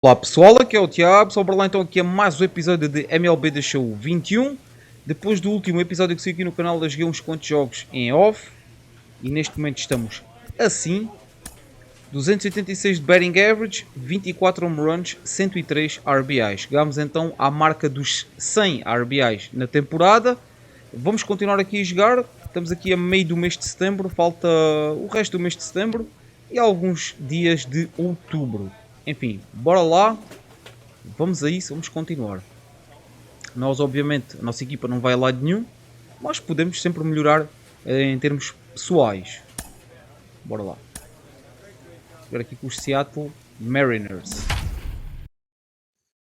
Olá pessoal, aqui é o Tiago, sobre lá então aqui é mais um episódio de MLB The Show 21. Depois do último episódio que saiu aqui no canal, eu joguei uns quantos jogos em off. E neste momento estamos assim. 286 de batting average, 24 home runs, 103 RBIs. Chegámos então à marca dos 100 RBIs na temporada. Vamos continuar aqui a jogar. Estamos aqui a meio do mês de setembro, falta o resto do mês de setembro e alguns dias de outubro. Enfim, bora lá, vamos a isso, vamos continuar. Nós obviamente, a nossa equipa não vai a lado nenhum, mas podemos sempre melhorar em termos pessoais. Bora lá. Agora aqui com os Seattle Mariners.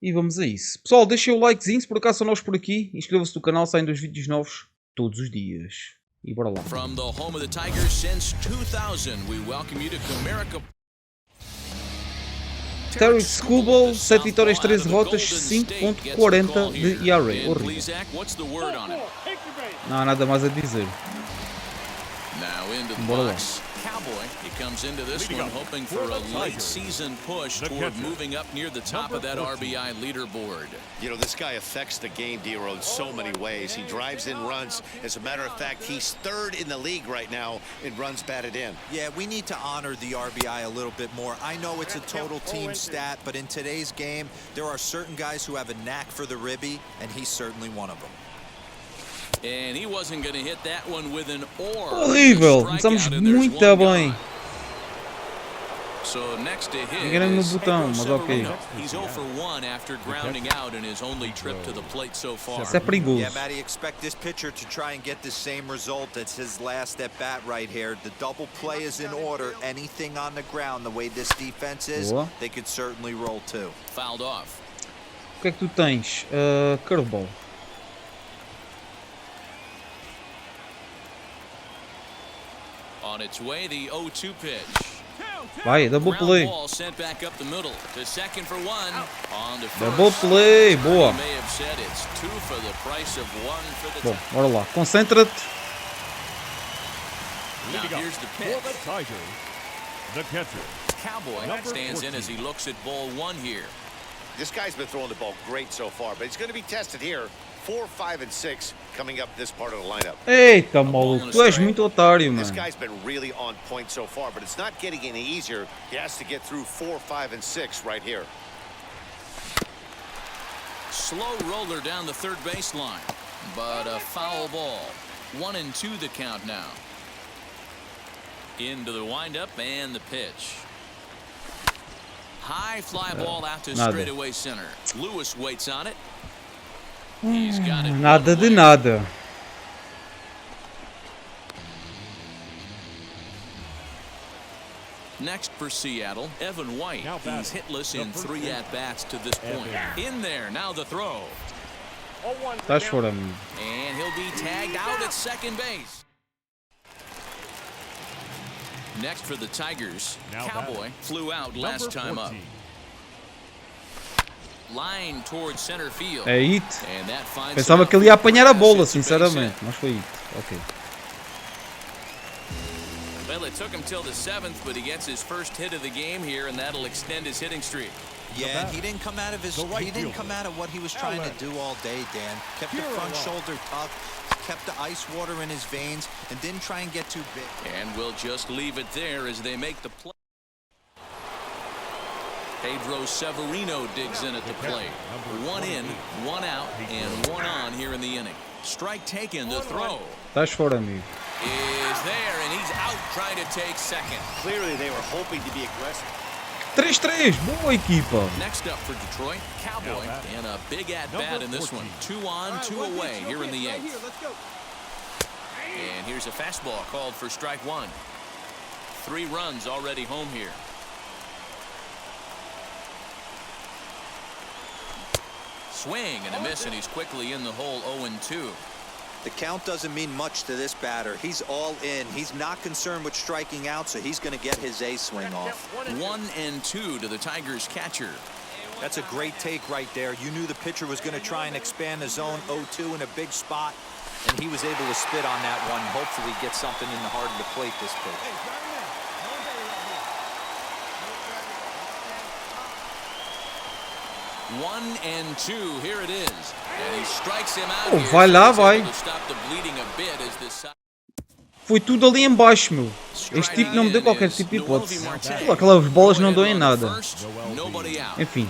E vamos a isso. Pessoal, deixem o likezinho se por acaso são novos por aqui. Inscrevam-se no canal, saem 2 vídeos novos todos os dias. E bora lá. From the home of the Tigers since 2000, we welcome you to Comerica. Terry Scubble, 7 vitórias, 13 derrotas, 5.40 de ERA. Horrível. Não há nada mais a dizer. Bora lá. Cowboy, he comes into this one hoping for a late season push toward moving up near the top of that RBI leaderboard. You know, this guy affects the game, D-Road, in so many ways. He drives in runs. As a matter of fact, he's third in the league right now in runs batted in. Yeah, we need to honor the RBI a little bit more. I know it's a total team stat, but in today's game, there are certain guys who have a knack for the ribby, and he's certainly one of them. And he wasn't going to hit that one with an or. Horrível, começamos muito bem. So next to hit, enganei-me no botão, mas ok. He's 0 for 1 after grounding out in his only trip to the plate so far. Isso é perigoso. Yeah, Matty, expect this pitcher to try and get the same result as his last at bat right here. The double play is in order. Anything on the ground, the way this defense is, they could certainly roll too. Fouled off. O que é que tu tens? Curveball. On its way, the 0-2 pitch. Vai, double play. Ball sent back up the middle to second for one. On to Double play, boa. May have said it's 2 for the price of 1 for the. Bom, bora lá. Concentra-te. Now here's the pitch. The catcher. Cowboy stands in as he looks at ball 1 here. This guy's been throwing the ball great so far, but he's going to be tested here. 4, 5, and 6 coming up this part of the lineup. Eita, maluco, tu és muito otário, This mano. guy's been really on point so far, but it's not getting any easier. He has to get through 4, 5, and 6 right here. Slow roller down the third baseline, but a foul ball. 1-2 the count now. Into the windup and the pitch. High fly ball out to straightaway center. Lewis waits on it. He's got it. Nada de nada. Next for Seattle, Evan White. He's hitless in 3 at-bats to this point. In there, now the throw. Estás fora, amigo. And he'll be tagged out at second base. Next for the Tigers, Cowboy flew out last time up. Line towards center field. É hit. And that finds Pensava que ele ia apanhar a bola, sinceramente. Mas foi hit. Ok. Well, it took him till the 7th, but he gets his first hit of the game here, and that'll extend his hitting streak. Yeah, he didn't come out of what he was trying to do all day, Dan. Kept the front shoulder tucked, kept the ice water in his veins, and didn't try and get too big. And we'll just leave it there as they make the play. Pedro Severino digs in at the plate. 1 in, 1 out, and 1 on here in the inning. Strike taken, the throw. Estás fora, amigo. Is there, and he's out trying to take second. Clearly, they were hoping to be aggressive. 3-3, boa equipa. Next up for Detroit, Cowboy, and a big at-bat in this one. 2 on, 2 away here in the 8th. And here's a fastball called for strike 1. 3 runs already home here. Swing and a miss, and he's quickly in the hole 0-2. The count doesn't mean much to this batter. He's all in. He's not concerned with striking out, so he's going to get his A swing off. 1-2 to the Tigers catcher. That's a great take right there. You knew the pitcher was going to try and expand the zone 0-2 in a big spot, and he was able to spit on that one. Hopefully get something in the heart of the plate this pitch. 1-2. Here it is. And he strikes him out Oh, here, vai lá, so he's vai. able to stop the bleeding a bit as this Foi tudo ali em baixo, meu. Este tipo não me deu qualquer tipo de hipótese. Aquelas bolas não dão em nada. Enfim.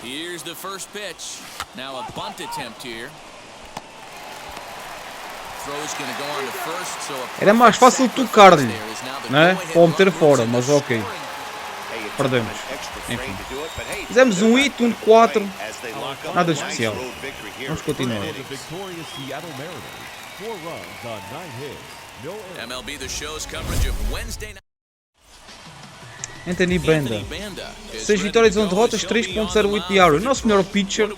Here's the first pitch. Now a bunt attempt here. Throw's going to go on to first, so Era mais fácil tocar-lhe, né? Ou meter fora, mas ok. Perdemos. Enfim. Fizemos um hit, um de 4. Nada de especial. Vamos continuar. MLB The Show's coverage of Wednesday night. Anthony Banda. 6 vitórias e 1 derrotas, 3.08 de ERA. Nosso melhor pitcher.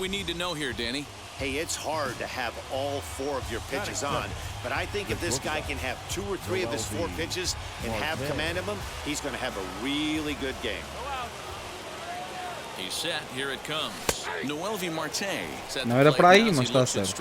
Hey, it's hard to have all 4 of your pitches on, but I think if this guy can have 2 or 3 of his 4 pitches and have command of them, he's going to have a really good game. He's set. Here it comes. Não era para aí, mas está certo.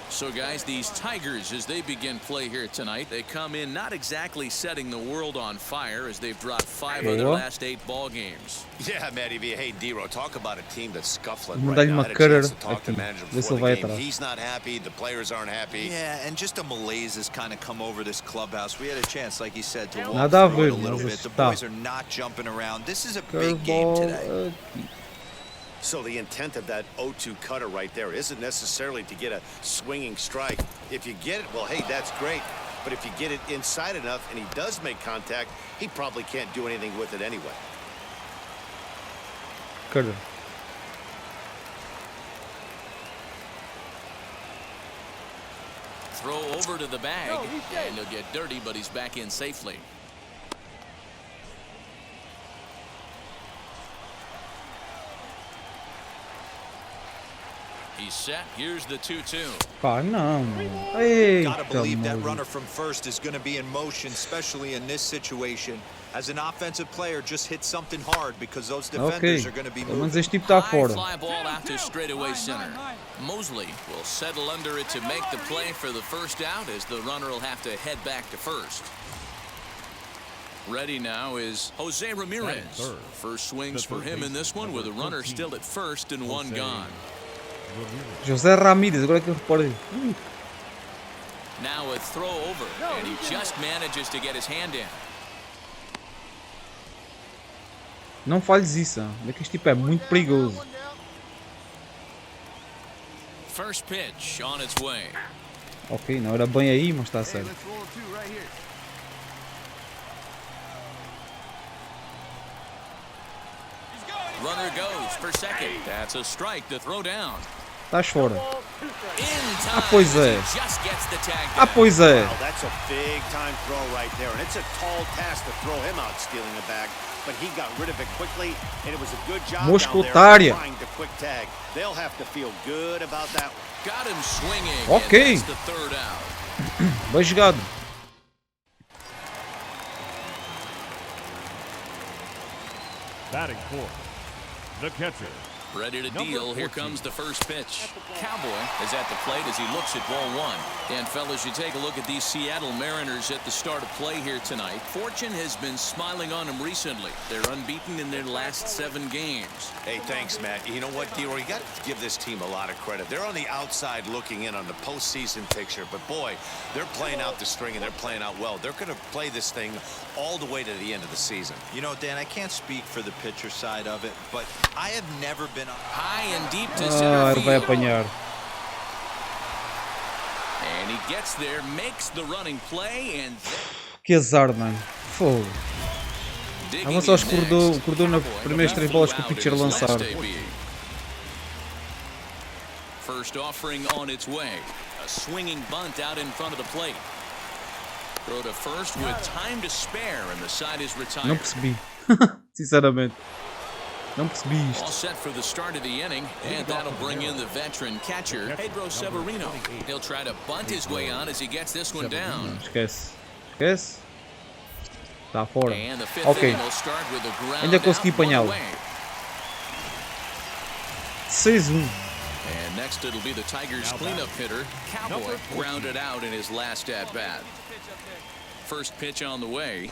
So guys, these Tigers, as they begin play here tonight, they come in not exactly setting the world on fire as they've dropped 5 of their last 8 ball games. Yeah, Matty V. Hey, D-Ro, talk about a team that's scuffling Vou right dar-lhe now. uma I had a chance to cara talk to the manager aqui. Vê se ele before vai the game. atrás. He's not happy. The players aren't happy. Yeah, and just a malaise has kind of come over this clubhouse. We had a chance, like you said, to walk Nada a through it ver, a little mas bit. The está. boys are not jumping around. This is a big game Curveball today. aqui. So the intent of that 0-2 cutter right there isn't necessarily to get a swinging strike. If you get it, well, hey, that's great. But if you get it inside enough and he does make contact, he probably can't do anything with it anyway. Cutter. Throw over to the bag, and he'll get dirty, but he's back in safely. He's set. Here's the 2-2. Pá, não, meu. Gotta Eita, believe that mano. runner from first is going to be in motion, especially in this situation. As an offensive player, just hit something hard because those defenders Ok. are going to be Pelo menos moving. este tipo está High fora. fly ball out to straightaway center. Mosley will settle under it to make the play for the first out as the runner will have to head back to first. Ready now is Jose Ramirez. First swings for him in this one with a runner still at first and 1 gone. José Ramírez, agora que eu reparei. Now a throw over, and he just manages to get his hand in. Não falhes isso, é que este tipo é muito perigoso. First pitch on its way. Ok, não era bem aí, mas está certo. Runner goes for second. That's a strike to throw down. Estás fora. In time, Ah, pois é. he just gets the tag Ah, down. pois é. Wow, that's a big time throw right there, and it's a tall task to throw him out stealing a bag, but he got rid of it quickly, and it was a good job Mosca down there otária. trying to quick tag. They'll have to feel good about that. Got him swinging. Ok. And that's the third out. Bem jogado. Batting fourth, the catcher. Ready to deal. Here comes the first pitch. Cowboy is at the plate as he looks at ball 1. And fellas, you take a look at these Seattle Mariners at the start of play here tonight. Fortune has been smiling on them recently. They're unbeaten in their last 7 games. Hey, thanks, Matt. You know what, D-Roy? You got to give this team a lot of credit. They're on the outside looking in on the postseason picture, but boy, they're playing out the string and they're playing out well. They're going to play this thing all the way to the end of the season. You know, Dan, I can't speak for the pitcher side of it, but I have never been High and deep to Ah, center ele vai field. apanhar. And he gets there, makes the running play, and Que azar, mano. Fogo. digging Avançou os in corredor, next. corredor nas Cowboy primeiras 3 bolas que o flew out pitcher in his last lançar. debut. First offering on its way. A swinging bunt out in front of the plate. Throw to first with time to spare, and the side is retired. Não percebi. Sinceramente. Não percebi All isto. set for the start of the inning, and that'll bring in the veteran catcher, Pedro Severino. He'll try to bunt his way on as he gets this one down. Esquece. Esquece. Está fora. And the fifth Ok. inning will start with a ground Ainda consegui out, one apanhá-lo. away. 6-1. And next it'll be the Tigers cleanup hitter, Cowboy, grounded out in his last at-bat. First pitch on the way.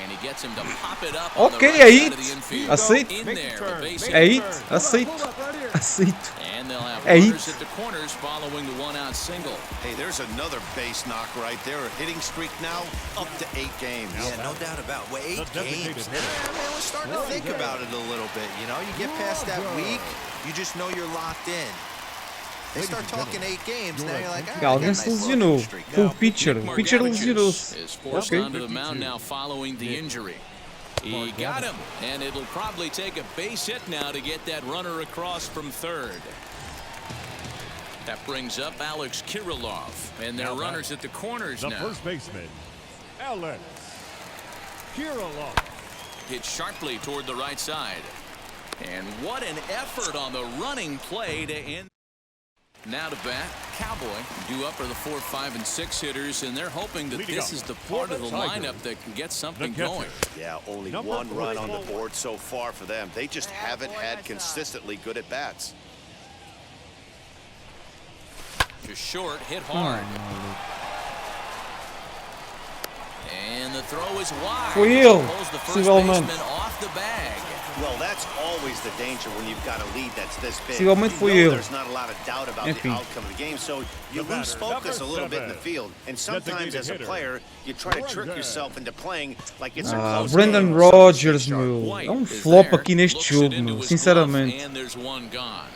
And he gets him to pop it up on the Ok, right é side of the it. infield. Aceito. In there, the base hit. É it. Aceito. Aceito. And they'll have É runners it. at the corners following the one-out single. Hey, there's another base knock right there. A hitting streak now up to 8 games. Yeah, no doubt about it. Well, 8 designated games. hitter. Yeah, man, we're starting to think about it a little bit. You know, you get past that week, you just know you're locked in. They start talking 8 games, now you're like, Alguém se lesionou. Foi o pitcher. O pitcher lesionou-se. Is forced Ok. onto the mound now following the injury. He got him, and it'll probably take a base hit now to get that runner across from third. That brings up Alex Kirilov, and their runners at the corners The now. first baseman, Alex Kirilov. Hit sharply toward the right side. And what an effort on the running play to end. Now to bat, Cowboy due up are the 4, 5, and 6 hitters, and they're hoping that this is the part of the lineup that can get something going. Yeah, only Number 1 run 3. on the board so far for them. They just haven't had consistently good at bats. Just short, hit hard. And the throw is wide. Foi ele, Pulls the first possivelmente. baseman off the bag. Well, that's always the danger when you've got a lead that's this big. Possivelmente You foi know ele. there's not a lot of doubt about the Enfim. outcome of the game, so you The lose batter, focus a number little bit in the 7. field. And sometimes Designated as a hitter. player, you try to trick yourself into playing like it's a Ah, close Brendan game. Rodgers, meu. White É um is flop there, aqui neste looks jogo, it into meu. his Sinceramente. glove, and there's one gone.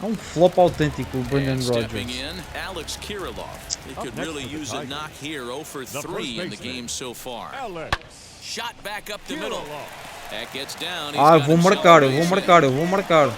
É um flop autêntico o Brendan And stepping Rodgers. in, Alex Kirilov. He Up could next really for the use a Tigers. knock here, 0 for The 3 in the first baseman, game so far. Alex Shot back up the middle. Kirilov. That gets down. Ah, eu He's vou got marcar, eu himself vou a base marcar, hit. eu vou marcar.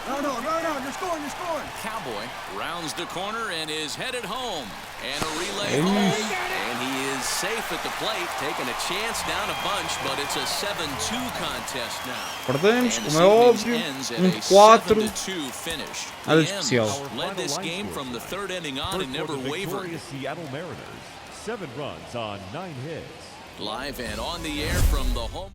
Cowboy rounds the corner and is headed home. And a relay home. And he is safe at the plate, taking a chance down a bunch, but it's a 7-2 contest now. Perdemos, And como é this óbvio. evening ends at a 4. 7-2 finish. Nada The de M's especial. led this game from the third inning on and never First for the wavered. victorious Seattle Mariners. 7 runs on 9 hits. Live and on the air from the home.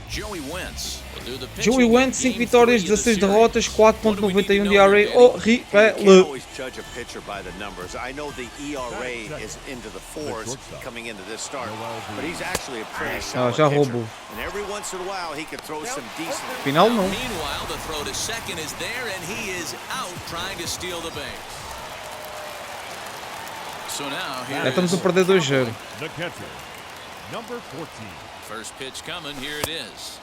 Joey Wentz will do the pitching Joey Wentz, in 5 game vitórias, 3 of the 16 derrotas, series. What do we need to 4.91 know de ERA. here, Danny? You can't Horrível. always judge a pitcher by the numbers. I know the ERA is into the 4s coming into this start, but he's actually a pretty solid já pitcher. roubou. And every once in a while, he can throw some decent. Final não. Meanwhile, the throw to second is there, and he is out trying to steal the base. So now here Já estamos a is perder 2-0. The catcher, number 14. first pitch coming. Here it is.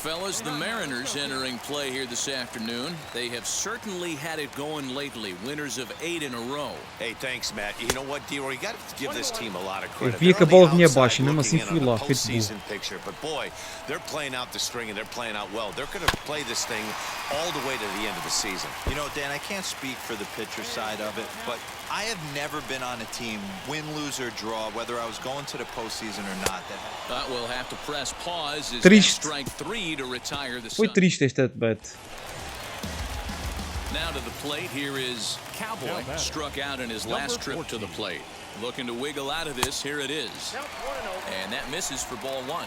Fellas, the Mariners entering play here this afternoon. They have certainly had it going lately. Winners of 8 in a row. Hey, thanks, Matt. You know what, D-Roy? You got to give this team a lot of credit. vi que a They're on bola the vinha outside abaixo, e mesmo assim looking fui in on lá, the feito burro. postseason picture. But boy, they're playing out the string and they're playing out well. They're going to play this thing all the way to the end of the season. You know, Dan, I can't speak for the pitcher side of it, but I have never been on a team, win, lose, or draw, whether I was going to the postseason or not. But we'll have to press pause as Triste. strike 3 to retire the Foi Sun. triste este at-bat. Now to the plate, here is Cowboy. Struck out in his last trip to the plate. Looking to wiggle out of this, here it is. And that misses for ball 1.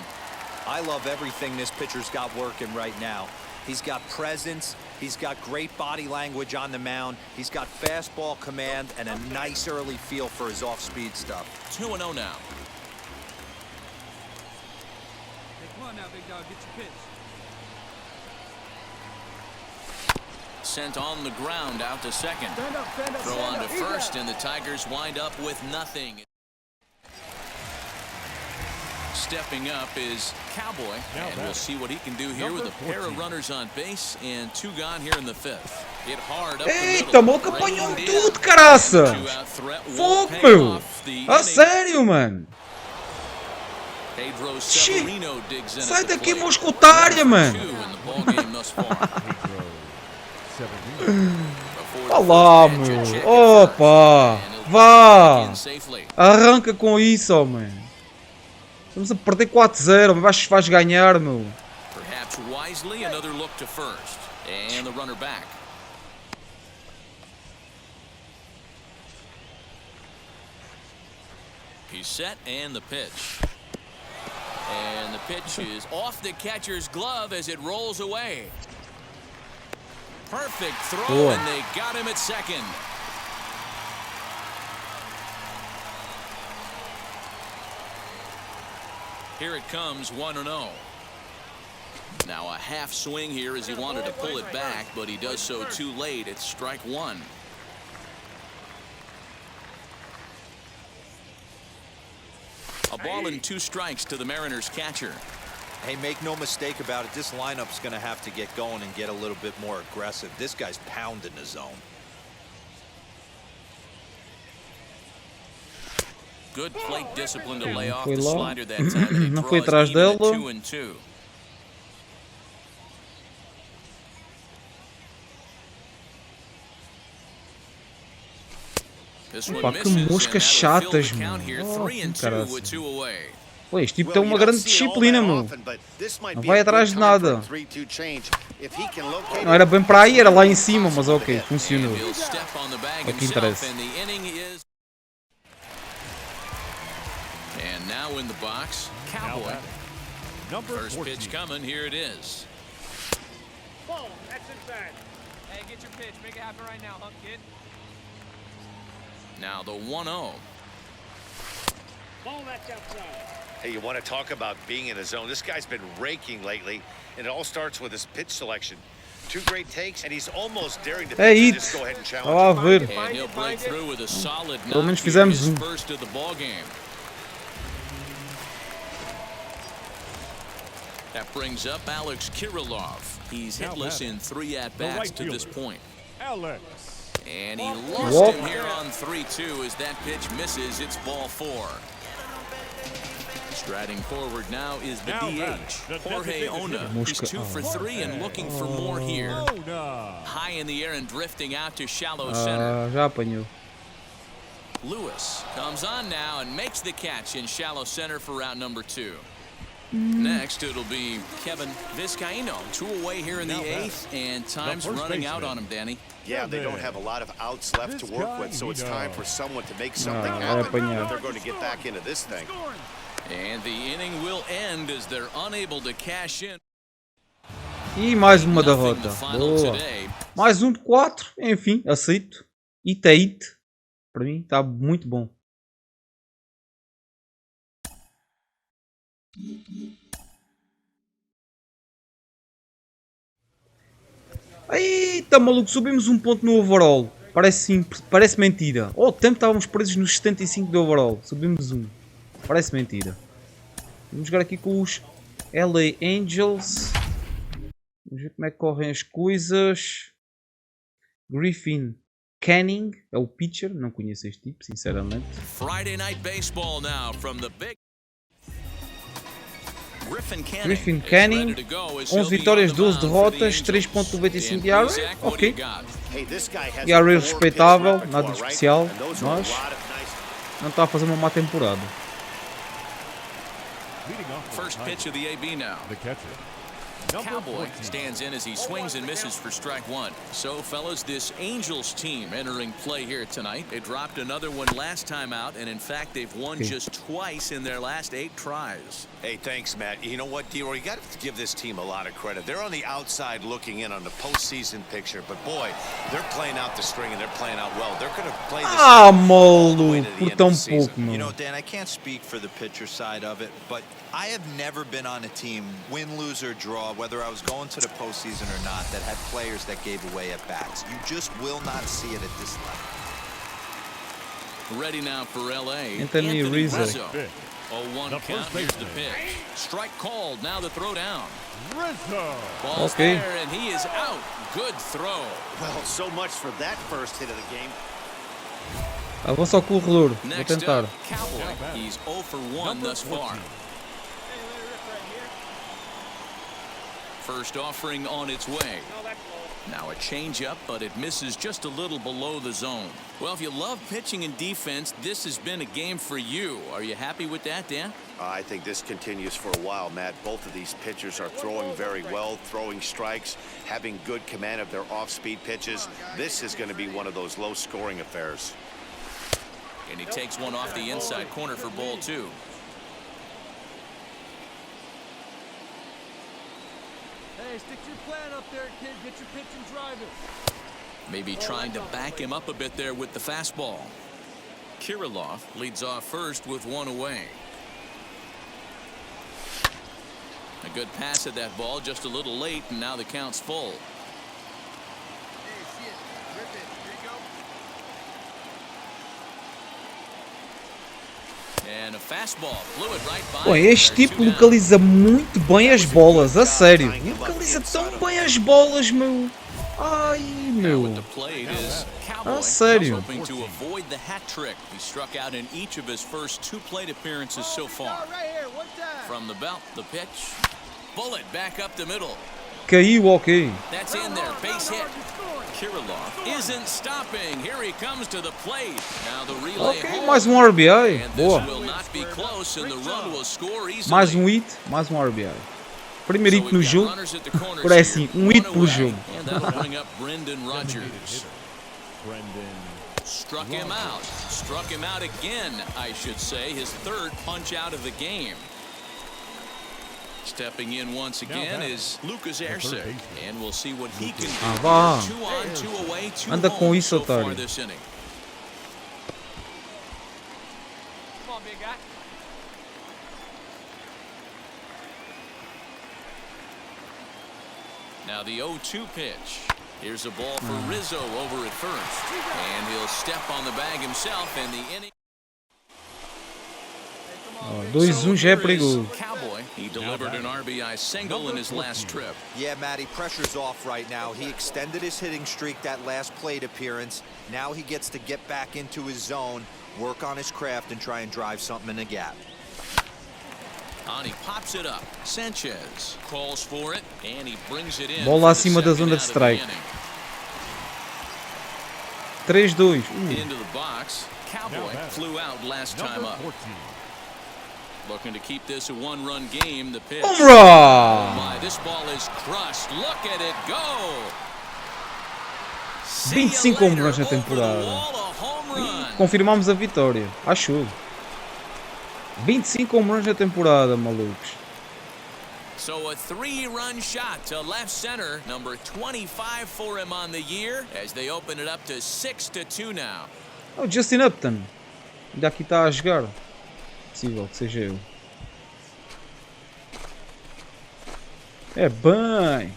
I love everything this pitcher's got working right now. He's got presence, he's got great body language on the mound, he's got fastball command, and a nice early feel for his off-speed stuff. 2-0 now. Hey, come on now, big dog, get your pitch. Sent on the ground out to second. Throw on to first, and the Tigers wind up with nothing. Stepping up is Cowboy, and we'll see what he can do here with a pair of runners on base and 2 gone here in the 5th. Hit hard up the Eita, middle. maluco apanhou Reined in. tudo, caraça! 2-out threat won't Fogo, pay meu! off. The A inning. sério, mano! Pedro Xi, Severino digs in sai at the daqui, plate. moscotária, mano! 2 in the ballgame thus far. Pedro Severino. Before the Vá lá, first pitch, meu! a check at Opa! first, and he'll Vá! get in safely. Arranca com isso, ó, mano! Estamos a perder 4-0, mas vais ganhar, meu! Perhaps wisely, another look to first. And the runner back. He's set, and the pitch. And the pitch is off the catcher's glove as it rolls away. Perfect throw, Boa. and they got him at second. Here it comes, 1-0. Now a half swing here as he wanted to pull it back, but he does so too late. It's strike one. A ball and 2 strikes to the Mariners catcher. Hey, make no mistake about it, this lineup's going to have to get going and get a little bit more aggressive. This guy's pounding the zone. Good plate discipline to lay off Foi the lá. slider that time. And he Não foi draws atrás even at dela. 2-2. This one Pá, que misses, and moscas that'll fill the chatas, count mano. here, Oh, 3-2 with 2 away. Pô, este tipo Well, tem you uma don't grande see it all disciplina, that meu. often, but this might Não be vai a good atrás de time for a nada. 3-2 change. If he can locate Não era bem para aí, era lá em cima, mas ok, it. funcionou. And he'll step on the bag É o que himself, interessa. and the inning is. And now in the box, Cowboy. Number First 14. pitch coming, here it is. Ball. That's inside. Hey, get your pitch. Make it happen right now, hunk kid. Now the 1-0. Ball. That's outside. Hey, you want to talk about being in a zone? This guy's been raking lately, and it all starts with his pitch selection. 2 great takes, and he's almost daring to É pitch and it. just go ahead and challenge. Estava a ver. And he'll break through with a solid Pelo knock menos here, fizemos his um. first of the ball game. That brings up Alex Kirilloff. He's hitless in 3 at-bats to this point. Alex. And he lost Whoop. him here on 3-2 as that pitch misses. It's ball 4. Striding forward now is the Now DH, the Jorge designated Ona. hitter. He's 2 for 3 and looking for more here. Ona. High in the air and drifting out to shallow center. Já apanhou. Lewis comes on now and makes the catch in shallow center for route number 2. Next, it'll be Kevin Vizcaíno. 2 away here in the 8th, and time's first running out baseman. on him, Danny. Yeah, they don't have a lot of outs left to work with, so it's time for someone to make something vai happen apanhar. if they're going to get back into this thing. And the inning will end as they're unable to cash in. E mais uma Nothing derrota. the final Boa. today. Mais um de 4. Enfim, aceito. It é it. Para mim está muito bom. Eita, maluco, subimos um ponto no overall. Parece mentira. Oh, tempo estávamos presos nos 75 do overall. Subimos um. Parece mentira. Vamos jogar aqui com os LA Angels. Vamos ver como é que correm as coisas. Griffin Canning é o pitcher. Não conheço este tipo, sinceramente. Friday night baseball now from the big. Griffin Canning, 11 vitórias, 12 derrotas, 3.95 de ERA, ok. Hey, this guy has ERA 4 respeitável, pitch nada de repertoire, right? especial, And those are a mas lot of nice. não está a fazer uma má temporada. Leading off First pitch of the AB now. the catcher. Number Cowboy 14. stands in as he swings and misses for strike 1. So, fellas, this Angels team entering play here tonight. They dropped another one last time out, and in fact, they've won just twice in their last 8 tries. Hey, thanks, Matt. You know what, D-Roy? You got to give this team a lot of credit. They're on the outside looking in on the postseason picture, but boy, they're playing out the string and they're playing out well. They're going to play this Ah, all the way maluco, to the por end of tão the season. pouco, You know, mano. Dan, I can't speak for the pitcher side of it, but I have never been on a team, win, lose, or draw, whether I was going to the postseason or not, that had players that gave away at bats. You just will not see it at this level. Ready now for L.A. Anthony Rizzo. Pitch. 0-1 The count. first Here's the baseman. pitch. Strike called. Now the throw down. Rizzo. Ball's Okay. there, and he is out. Good throw. Well, so much for that first hit of the game. Avança ao corredor, vou Next tentar. up, Cowboy. He's 0 for 1 thus far. First offering on its way. Now a changeup, but it misses just a little below the zone. Well, if you love pitching and defense, this has been a game for you. Are you happy with that, Dan? I think this continues for a while, Matt. Both of these pitchers are throwing very well, throwing strikes, having good command of their off-speed pitches. This is going to be one of those low-scoring affairs. And he takes one off the inside corner for ball 2. Hey, Maybe trying to back him up a bit there with the fastball. Kirilov leads off first with one away. A good pass at that ball, just a little late, and now the count's full. And a fastball blew it right by. Bom, este tipo localiza muito bem as bolas, a sério. Localiza tão bem as bolas, meu. Ai, meu. A sério. Hoping to avoid the hat trick. He struck out in each of his first 2 plate appearances so far. From the belt, the pitch. Bullet back up the middle. Caiu, ok. That's in there, base hit. Kirilov isn't stopping. Here he comes to the plate. Now the relay Ok, home. mais um RBI. And Boa. this will not be close and the run will score easily. Mais um hit, mais um RBI. Primeiro hit no jogo. Por é assim, um hit por jogo. And that'll bring up Brendan Rodgers. Struck him out. Struck him out again, I should say. His 3rd punch out of the game. Stepping in once again is Lucas Erceg, and we'll see what he can do. Vá. 2 on, 2 away, 2 Anda com home isso, so far otário. this inning. Come on, big guy. Now the 0-2 pitch. Here's a ball for Rizzo over at first, and he'll step on the bag himself, and the inning. 2-1 já é perigoso. Cowboy, he delivered an RBI single in his last trip. Yeah, Matty, pressure's off right now. He extended his hitting streak that last plate appearance. Now he gets to get back into his zone, work on his craft, and try and drive something in the gap. And he pops it up. Sanchez calls for it, and he brings it in. Bola for the acima da second zona de out of the strike. inning. 3-2. Into the box. Cowboy flew out last time up. Looking to keep this a 1-run game. The pitch. Home run! My, this ball is crushed. Look at it go. 25 home runs na temporada. Confirmamos a vitória. Acho. 25 home runs na temporada, malucos. So a 3-run shot to left center, number 25 for him on the year, as they open it up to 6-2 now. Oh, Justin Upton. Ainda aqui está a jogar. Possível que seja eu. É bem.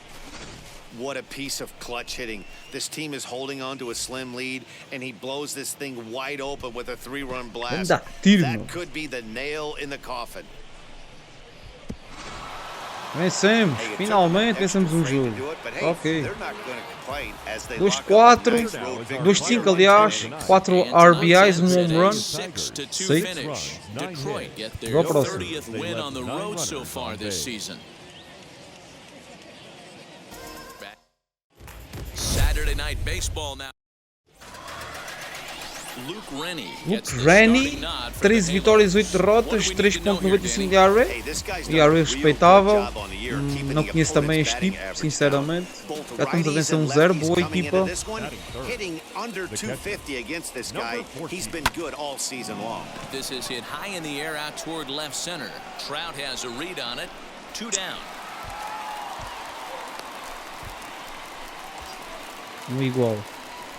What a piece of clutch hitting. This team is holding on to a slim lead, and he blows this thing wide open with a 3-run blast. Anda, tiro, meu. That could be the nail in the coffin. Vencemos. Hey, Finalmente vencemos um jogo. do it, but hey, Ok. they're not gonna complain as they 2-4. lock up a nice road victory. 2-5 aliás. 4 RBIs, um home run. 6-2 Sim. finish. Detroit get their Vou ao próximo. 30th win on the road so far this season. Saturday night baseball now. Luke Rennie gets the Rennie, starting nod for 13 the vitórias, 8 What do derrotas, we need to know here, 3.95 de Danny? ERA. Hey, this guy's done ERA a real respeitável. good job on the year, keeping Não the conheço também opponent's este batting tipo, average sinceramente. down. Both Já estamos a righties vencer and 1-0, lefties boa coming into equipa. this one, hitting under 250 against this guy. He's been good all season long. This is hit high in the air out toward left center. Trout has a read on it. 2 down. Igual.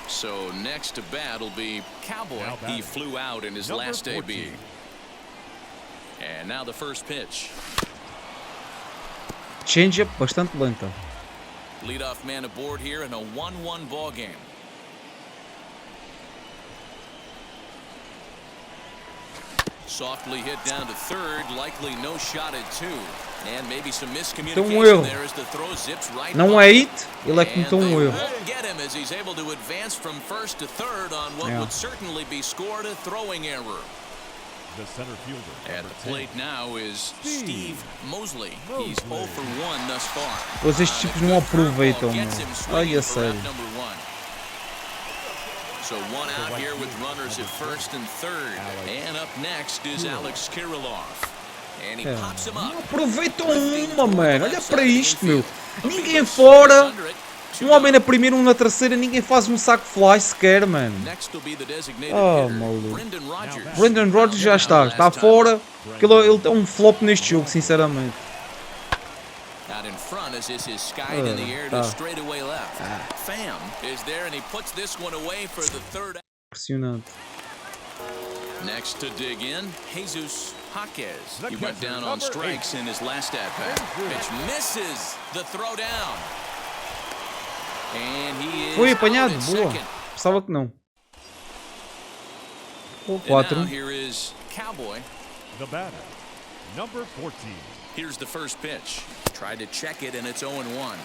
So next to bat will be Cowboy. He flew out in his last AB. And now the first pitch. Change-up bastante lenta. Leadoff man aboard here in a 1-1 ball game. Softly hit down to third, likely no shot at 2. And maybe some miscommunication there as the throw zips right Não by. é hit, ele é que cometeu And um they erro. won't get him as he's able to advance from first to third on what Yeah. would certainly be scored a throwing error. The center fielder. At the plate now is Steve Mosley. He's 0 for 1 thus far. Pois estes tipos não aproveitam, Gets meu. him Ai, swinging a for sério. out number 1. So 1 out here with runners at first and third. And up next is Alex Kirilov. And he pops him up. Não aproveitam uma, mano. Olha para isto, meu. Ninguém fora. Um homem na primeira, um na terceira. Ninguém faz um saco fly sequer, mano. Next will be the designated Oh, hitter, maluco. Brendan Rodgers. Brendan Rodgers já está fora. Porque ele é um flop neste jogo, sinceramente. Out in front as this is skied in the air to straightaway left. Pham is there and he puts this one away for the third. Impressionante. Next to dig in, Jesus Jaquez. He went down on strikes in his last at-bat. Pitch misses the throw down. And he is Foi out apanhado, at boa. second. Pensava que não. O And now 4. here is Cowboy. The batter, number 14. Here's the first pitch. Tried to check it and it's 0-1. 0-1.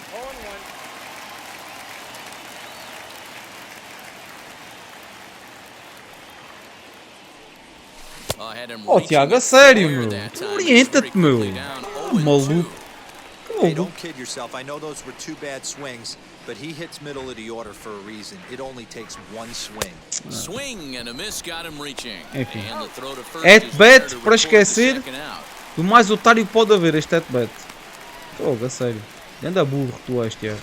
Oh, Tiago, a sério, meu. Orienta-te, meu. Maluco. Hey, don't kid yourself. I know those were two bad swings, but he hits middle of the order for a reason. It only takes one swing. Swing and a miss got him reaching. Enfim. And the throw to first At is bat there to para record the esquecer. second out. O mais otário que pode haver este at-bat. Fogo, a sério. Anda burro tu és, Tiago.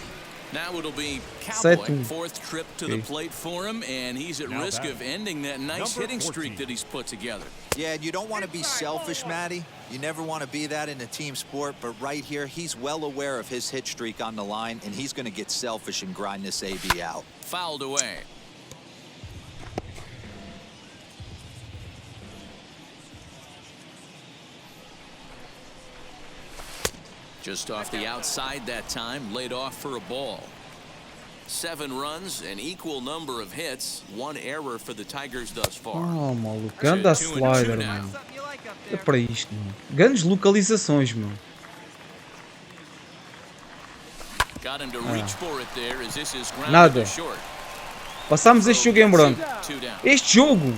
Now it'll be Cowboy, 7-1. fourth trip to the plate for him, and he's at Now risk back. of ending that nice Number hitting 14. streak that he's put together. Yeah, and you don't want to be selfish, Matty. You never want to be that in a team sport, but right here, he's well aware of his hit streak on the line, and he's going to get selfish and grind this AB out. Fouled away. Just off the outside that time, laid off for a ball. 7 runs, an equal number of hits, 1 error for the Tigers thus far. Oh, maluco. Anda a slider, mano. É para isto, mano. Grandes localizações, mano. Got him to reach for it there as this is grounded Nada. to short. Passámos este jogo em branco. 2 down. Este jogo,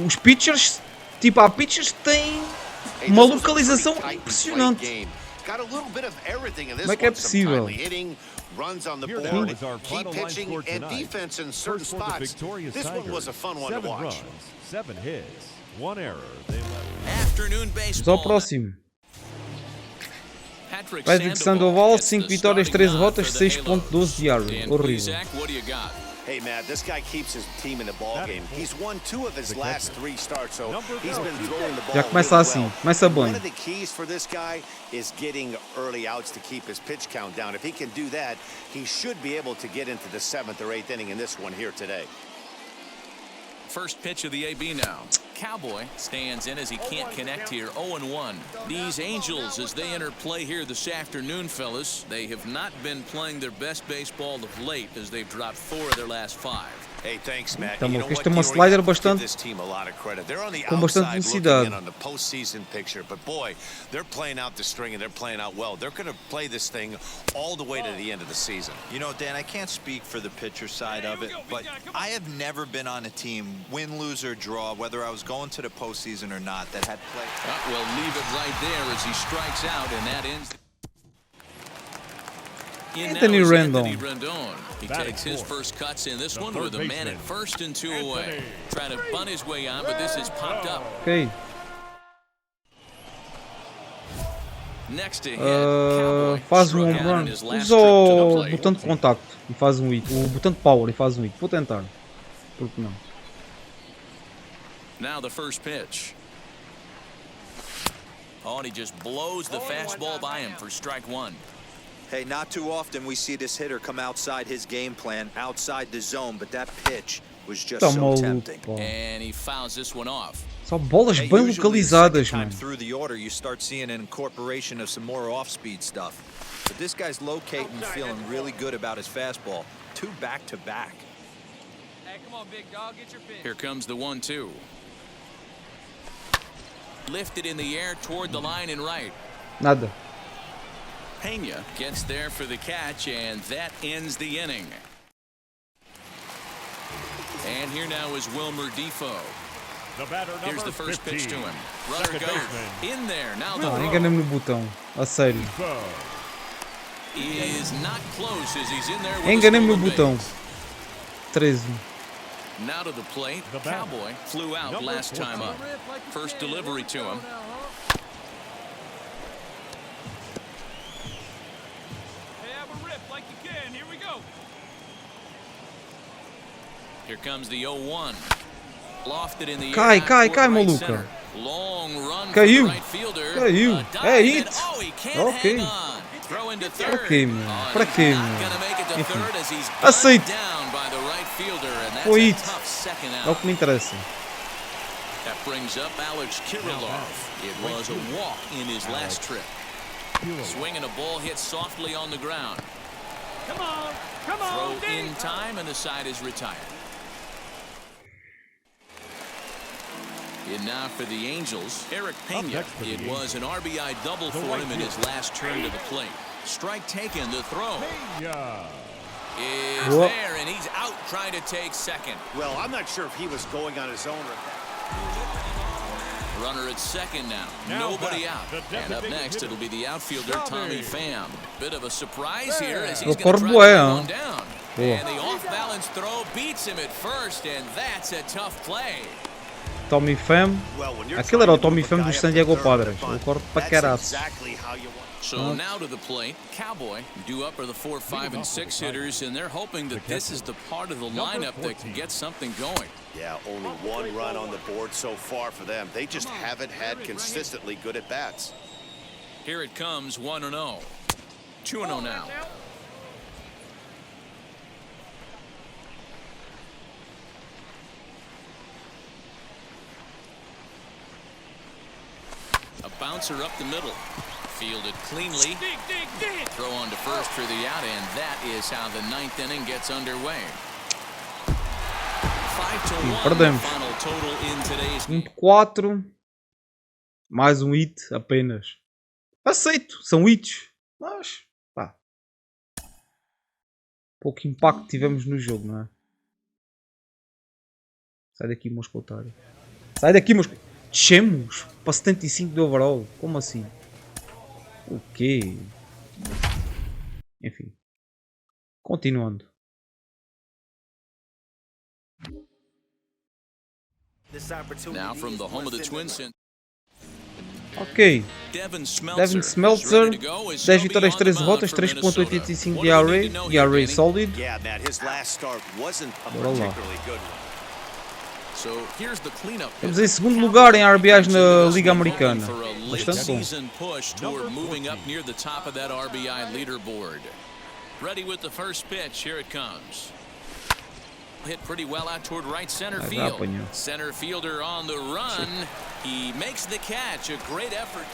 os pitchers, tipo, há pitchers que têm uma localização impressionante. Como é que é possível? Runs on the Here board, now is our key final line pitching score and tonight. defense in certain First for the spots. victorious This one was a Tigers, fun one to 7 watch. runs, 7 hits, 1 error. They left. Afternoon Vamos baseball. ao próximo. Patrick Patrick Sandoval, 5 vitórias, 13 derrotas, 6.12 de área. Horrível. Zach, what do you got? Hey, Matt, this guy keeps his team in the ball game. He's won 2 of his last 3 starts, so he's been throwing the ball Já começa really assim, well. começa bem. One of the keys for this guy is getting early outs to keep his pitch count down. If he can do that, he should be able to get into the 7th or 8th inning in this one here today. First pitch of the AB now. Cowboy stands in as he can't connect here. 0-1. These Angels, as they enter play here this afternoon, fellas, they have not been playing their best baseball of late as they've dropped 4 of their last 5. Hey, thanks, Matt. Então, You know este what? tem uma You slider have to give bastante- this team a lot of credit. They're on the com bastante outside velocidade. looking in on the postseason picture, but boy, they're playing out the string and they're playing out well. They're going to play this thing all the way to the end of the season. You know, Dan, I can't speak for the pitcher side of it, but I have never been on a team, win, lose, or draw, whether I was going to the postseason or not, that had played. We'll leave it right there as he strikes out, and that ends. In now Anthony is Rendon. Anthony Rendon. He Batting takes his fourth. first cuts in this The one third with a man at baseman, first and 2 Anthony. away. Trying to bunt his way on, but this is popped up. Ok. Next to hit, Cowboy Faz struck home out run. in his last Usa trip to the o plate. botão de contacto e faz um hit. O botão de power e faz um hit. Vou tentar. Por que não? Now the first pitch. Oh, and he just blows the fastball by him for strike 1. Hey, not too often we see this hitter come outside his game plan, outside the zone, but that pitch was just Tá so maluco, tempting. pá. And he fouls this one off. Só bolas Hey, bem usually the localizadas, second time mano. through the order, you start seeing an incorporation of some more off-speed stuff. But this guy's locating and feeling really good about his fastball. 2 back-to-back. Hey, come on, big dog, get your pitch. Here comes the 1-2. Lifted in the air toward the line and right. Nada. Pena gets there for the catch, and that ends the inning. And here now is Wilmer Defoe. The batter, Here's number the first 15. pitch to him. Runner Second goes baseman, in there. Now the Não, throw enganei-me no botão. A sério. Defoe. is not close as he's in there with a Enganei-me no stolen botão. base. 13. Now to the plate. The batter, Cowboy flew out number last time 14. up. First delivery to him. Hey, have a rip like you can. Here we go. Here comes the 0-1. Lofted in the Cai, air. cai, toward cai, right maluca. center. Long run Caiu. for the right fielder. Caiu. A dive É and- hit. Oh, he can't Ok. hang on. Throw into third. Para quê, meu? Oh, Para he's quê, not meu? gonna make it to Enfim. third as he's Aceito. gunned down by the right fielder, and that's Foi a it. tough second É o out. que me interessa. That brings up Alex Kirilov. It was a walk in his last trip. Swinging a ball hit softly on the ground. Come on, Throw Dave. in time, and the side is retired. And now for the Angels, Eric Pena. next for the It was an RBI double for him in his last turn to the plate. Strike taken, the throw Yeah. is Whoa. there, and he's out trying to take second. Well, I'm not sure if he was going on his own or Runner at second now. Now Nobody back, out. the And up designated next, hitter, it'll be the outfielder, Tommy Tommy. Pham. Bit of a surprise here as There. he's O going to try to Corbué, get huh? one down. Boa. And the off-balance throw beats him at first, and that's a tough play. Tommy Pham. well, when you're Aquele era o trying to Tommy move a Pham guy dos up San to Diego third Padres. with a bunt, Eu corto para that's caraças. exactly how you want. So now to the plate, Cowboy due up are the 4, 5, and 6 hitters, and they're hoping that this is the part of the lineup that can get something going. Yeah, only one run on the board so far for them. They just haven't had consistently good at bats. Here it comes, 1-0. 2-0 now. A bouncer up the middle. Fielded cleanly. Dig, dig, dig. Throw on to first for the out, and that is how the 9th inning gets underway. 5-1, the perdemos. final total in today's game. 4. Mais um hit apenas. Aceito. São hits. Mas, pá. Pouco impacto tivemos no jogo, não é? Sai daqui, Moscou otário. Sai daqui, Moscou. Descemos para 75 de overall. Como assim? O quê? Enfim. Continuando. Now from the home of the Twins, Ok. Devin Devin Smeltzer. 10 vitórias, 13 derrotas, 3.85 de ERA. ERA sólido. Yeah, Matt, his last start wasn't a Bora lá. particularly good one. So here's the cleanup. Estamos em segundo lugar em RBIs na Liga Americana. For a late Bastante bom. season push toward moving up near the top of that RBI leaderboard. Ready with the first pitch. Here it comes. Hit pretty well out toward right center Vai field. apanhar. Center fielder on the run. He makes the catch. A great effort.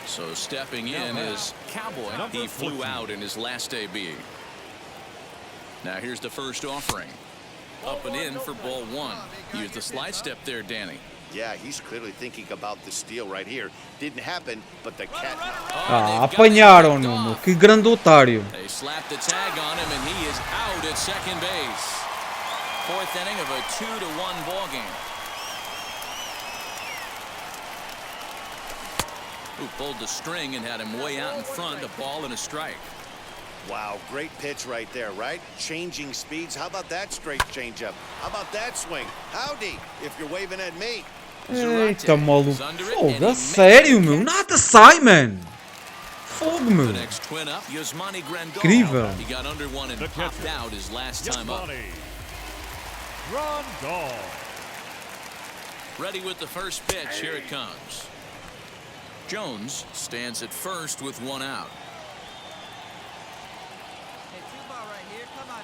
So stepping in is Cowboy. He flew out in his last AB. Now here's the first offering. Up and in for ball 1. Use the slide step there, Danny. Yeah, he's clearly thinking about the steal right here. Didn't happen, but the cat. Ah, apanharam-no, meu. Que grande otário. They slapped the tag on him, and he is out at second base. 4th inning of a 2-1 ball game. Who pulled the string and had him way out in front, a ball and a strike. Wow, great pitch right there, right? Changing speeds. How about that straight changeup? How about that swing? Howdy, if you're waving at me. Eita, maluco. Fogo, a sério, meu. Nada sai, man. Fogo, meu. The next twin up, Yasmani Grandal. Incrível. He got under one and The popped catcher. out his last time up. Rondal. Ready with the first pitch. Here it comes. Jones stands at first with one out. Hey, 2-ball right here. Come on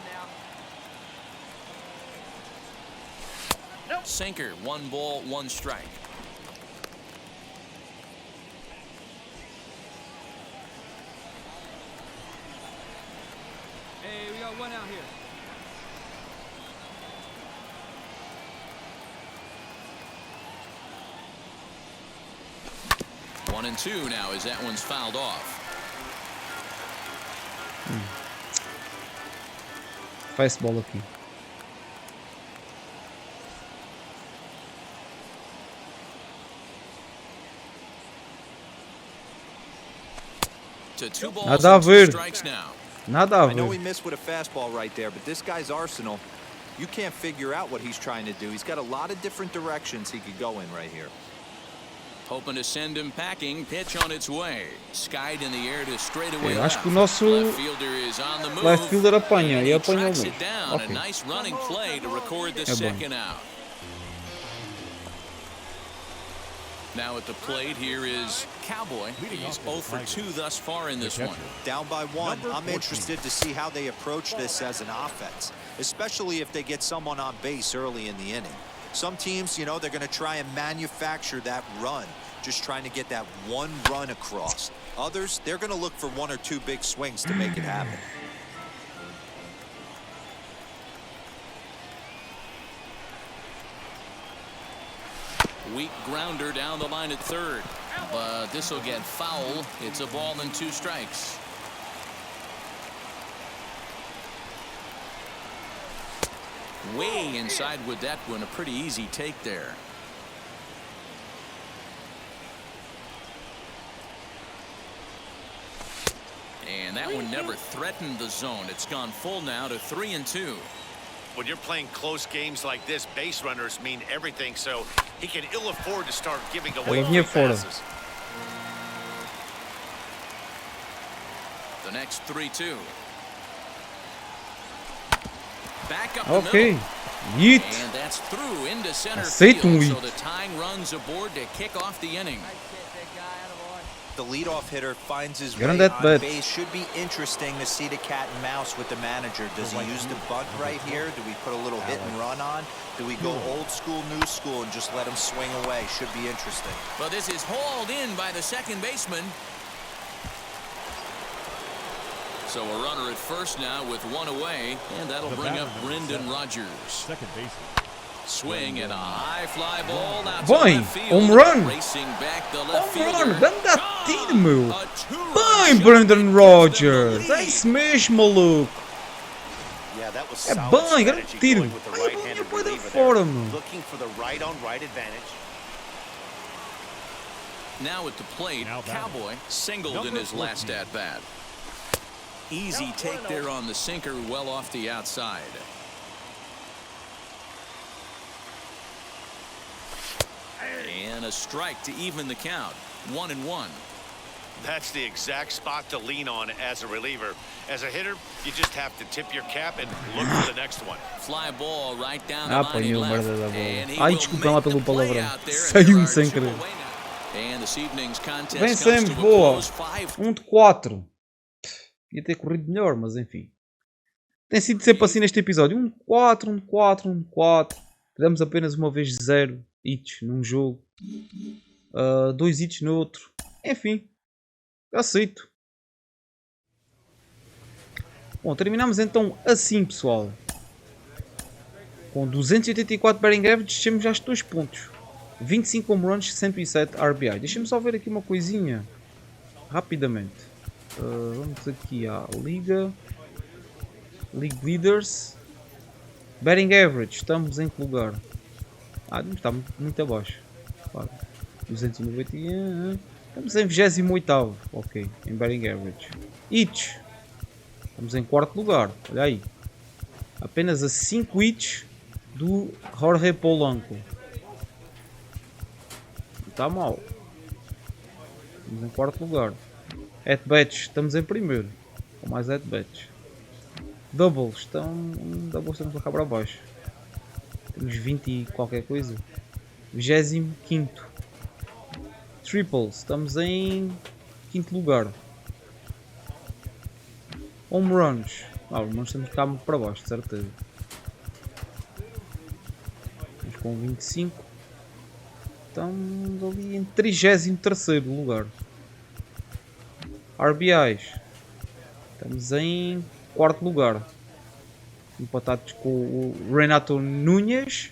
now. Sinker, 1 ball, 1 strike. Hey, we got one out here. One and two now as that one's fouled off. Fastball aqui. To 2 balls Nada a and 2 ver. strikes now. Nada a I know he ver. missed with a fastball right there, but this guy's arsenal, you can't figure out what he's trying to do. He's got a lot of different directions he could go in right here. Hoping to send him packing. Pitch on its way. Skied in the air to straightaway Eu acho left. que o nosso Left fielder is on the move. left fielder apanha And e he apanha tracks bem. it down. Ok. A nice running play to record the É bom. second out. Now at the plate, here is Cowboy. He's 0 for 2 thus far in this one. Down by 1, I'm interested to see how they approach this as an offense, especially if they get someone on base early in the inning. Some teams, you know, they're going to try and manufacture that run, just trying to get that one run across. Others, they're going to look for 1 or 2 big swings to make it happen. Weak grounder down the line at third, but this will get foul. It's a ball and 2 strikes. Way inside with that one, a pretty easy take there. And that one never threatened the zone. It's gone full now to 3-2. When you're playing close games like this, base runners mean everything, so he can ill afford to start giving away passes. The next 3-2. Back up the Ok. middle. Yeet. And that's through into center Aceita field, yeet. so the tying runs aboard to kick off the inning. The leadoff hitter finds his way Grande at on bat. base. Should be interesting to see the cat and mouse with the manager. Does he use the bunt right here? Do we put a little hit and run on? Do we go old school, new school, and just let him swing away? Should be interesting. But this is hauled in by the second baseman. So a runner at first now with 1 away, and that'll bring up Brendan Rodgers. Second baseman. Swing and a high fly ball out to Bem, left field. home run. Racing back the left Home run, fielder. grande tiro, meu. A two-run Bem, shot Brendan that Rodgers. puts them É in the isso mesmo, maluco. Yeah, that was É solid bem, grande strategy tiro. going with the Ai, a bolinha right-handed foi da reliever there. fora, meu. Looking for the right-on-right advantage. Now at the plate, Now batting. Cowboy singled in Number his last 14. at-bat. Easy take there on the sinker, well off the outside. And a strike to even the count. 1-1. That's the exact spot to lean on as a reliever. As a hitter, you just have to tip your cap and look for the next one. Fly ball right down the Ah, line he apanhou left. merda da bola. And he Ai, will desculpem lá make pelo the play palavrão. out there, and Saiu-me there are sem two querer. away now. And this evening's contest comes Vencemos, to a boa. close. 5 de 4. Ia ter corrido melhor, mas enfim. Tem sido sempre assim neste episódio. 1 de 4, 1 de 4, 1 de 4. Damos apenas uma vez 0 hits num jogo. 2 hits no outro. Enfim. Aceito. Bom, terminamos então assim, pessoal. Com 284 batting average, descemos já 2 pontos. 25 home runs, 107 RBI. Deixa-me só ver aqui uma coisinha. Rapidamente. Vamos aqui à Liga. League Leaders. Batting average. Estamos em que lugar? Está muito abaixo. Claro. 291. Estamos em 28º. Ok. Em batting average. Hits. Estamos em 4º lugar. Olha aí. Apenas a 5 hits do Jorge Polanco. Está mal. Estamos em 4º lugar. At-bats. Estamos em 1º. Com mais at-bats. Doubles. Estamos a cá para baixo. Temos 20 e qualquer coisa. 25º. Triples. Estamos em 5º lugar. Home runs. Home runs estamos cá para baixo, de certeza. Estamos com 25. Estamos ali em 33º lugar. RBIs. Estamos em 4º lugar. Empatados com o Renato Núñez,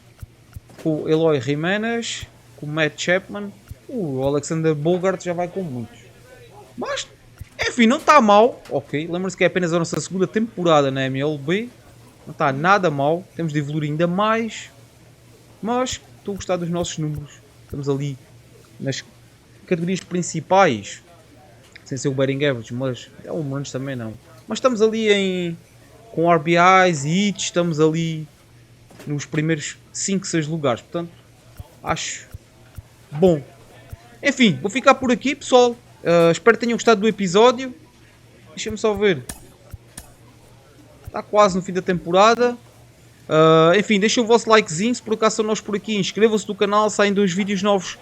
com o Eloy Jiménez, com o Matt Chapman. O Alexander Bogart já vai com muitos. Mas, enfim, não está mal. Ok, lembra-se que é apenas a nossa segunda temporada na MLB. Não está nada mal. Temos de evoluir ainda mais. Mas estou a gostar dos nossos números. Estamos ali nas categorias principais. Sem ser o batting average, mas é home runs também não. Mas estamos ali com RBIs e hits. Estamos ali nos primeiros 5, 6 lugares. Portanto, acho bom. Enfim, vou ficar por aqui, pessoal. Espero que tenham gostado do episódio. Deixa-me só ver. Está quase no fim da temporada. Enfim, deixem o vosso likezinho. Se por acaso são nós por aqui, inscrevam-se no canal. Saem 2 vídeos novos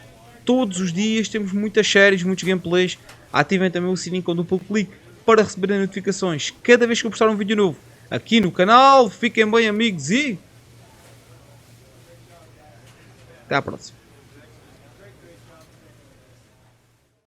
todos os dias temos muitas séries, muitos gameplays. Ativem também o sininho com duplo clique para receberem notificações cada vez que eu postar um vídeo novo aqui no canal. Fiquem bem, amigos, e até à próxima.